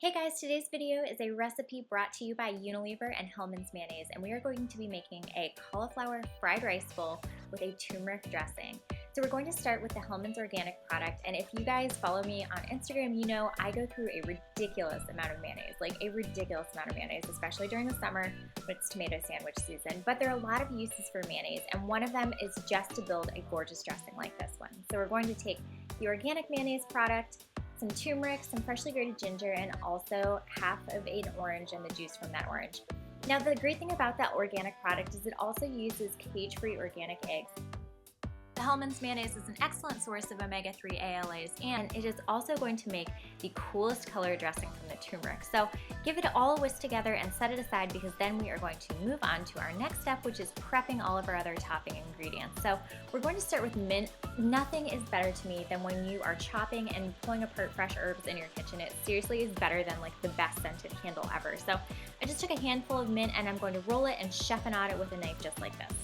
Hey guys, today's video is a recipe brought to you by Unilever and Hellmann's mayonnaise, and we are going to be making a cauliflower fried rice bowl with a turmeric dressing. So we're going to start with the Hellmann's organic product, and if you guys follow me on Instagram, you know I go through a ridiculous amount of mayonnaise, especially during the summer when it's tomato sandwich season. But there are a lot of uses for mayonnaise, and one of them is just to build a gorgeous dressing like this one. So we're going to take the organic mayonnaise product, some turmeric, some freshly grated ginger, and also half of an orange and the juice from that orange. Now the great thing about that organic product is it also uses cage-free organic eggs. The Hellmann's mayonnaise is an excellent source of omega-3 ALAs, and it is also going to make the coolest color dressing from the turmeric. So give it all a whisk together and set it aside, because then we are going to move on to our next step, which is prepping all of our other topping ingredients. So we're going to start with mint. Nothing is better to me than when you are chopping and pulling apart fresh herbs in your kitchen. It seriously is better than like the best scented candle ever. So I just took a handful of mint and I'm going to roll it and chiffonade it with a knife just like this.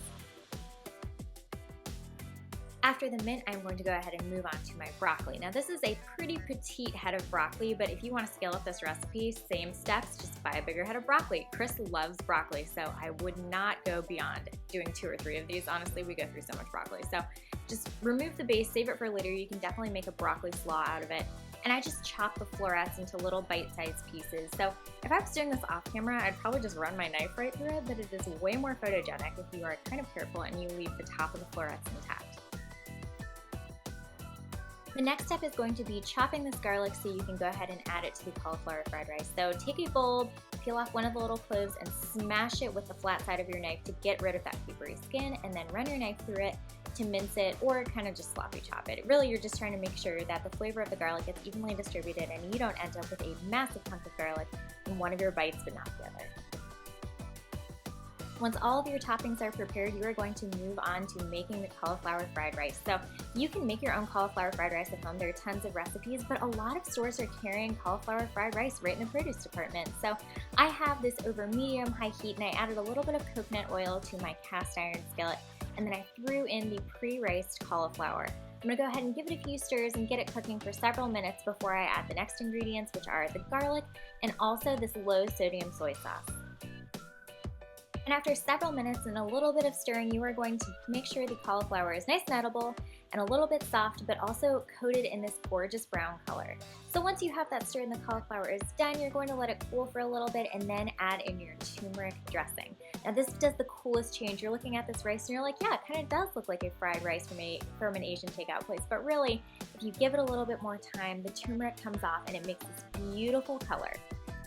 After the mint, I'm going to go ahead and move on to my broccoli. Now this is a pretty petite head of broccoli, but if you want to scale up this recipe, same steps, just buy a bigger head of broccoli. Chris loves broccoli, so I would not go beyond doing 2 or 3 of these. Honestly, we go through so much broccoli. So just remove the base, save it for later. You can definitely make a broccoli slaw out of it. And I just chop the florets into little bite-sized pieces. So if I was doing this off camera, I'd probably just run my knife right through it, but it is way more photogenic if you are kind of careful and you leave the top of the florets intact. The next step is going to be chopping this garlic so you can go ahead and add it to the cauliflower fried rice. So take a bowl, peel off one of the little cloves and smash it with the flat side of your knife to get rid of that papery skin, and then run your knife through it to mince it, or kind of just sloppy chop it. Really, you're just trying to make sure that the flavor of the garlic gets evenly distributed and you don't end up with a massive hunk of garlic in one of your bites but not the other. Once all of your toppings are prepared, you are going to move on to making the cauliflower fried rice. So you can make your own cauliflower fried rice at home. There are tons of recipes, but a lot of stores are carrying cauliflower fried rice right in the produce department. So I have this over medium-high heat, and I added a little bit of coconut oil to my cast iron skillet, and then I threw in the pre-riced cauliflower. I'm gonna go ahead and give it a few stirs and get it cooking for several minutes before I add the next ingredients, which are the garlic and also this low sodium soy sauce. And after several minutes and a little bit of stirring, you are going to make sure the cauliflower is nice and edible and a little bit soft, but also coated in this gorgeous brown color. So once you have that stir and the cauliflower is done, you're going to let it cool for a little bit and then add in your turmeric dressing. Now this does the coolest change. You're looking at this rice and you're like, yeah, it kind of does look like a fried rice from an Asian takeout place. But really, if you give it a little bit more time, the turmeric comes off and it makes this beautiful color.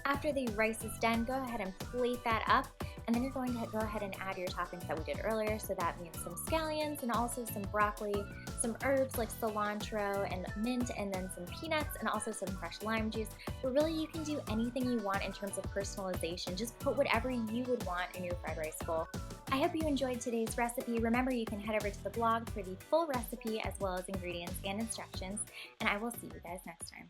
After the rice is done, go ahead and plate that up. And then you're going to go ahead and add your toppings that we did earlier. So that means some scallions and also some broccoli, some herbs like cilantro and mint, and then some peanuts and also some fresh lime juice. But really, you can do anything you want in terms of personalization. Just put whatever you would want in your fried rice bowl. I hope you enjoyed today's recipe. Remember, you can head over to the blog for the full recipe as well as ingredients and instructions. And I will see you guys next time.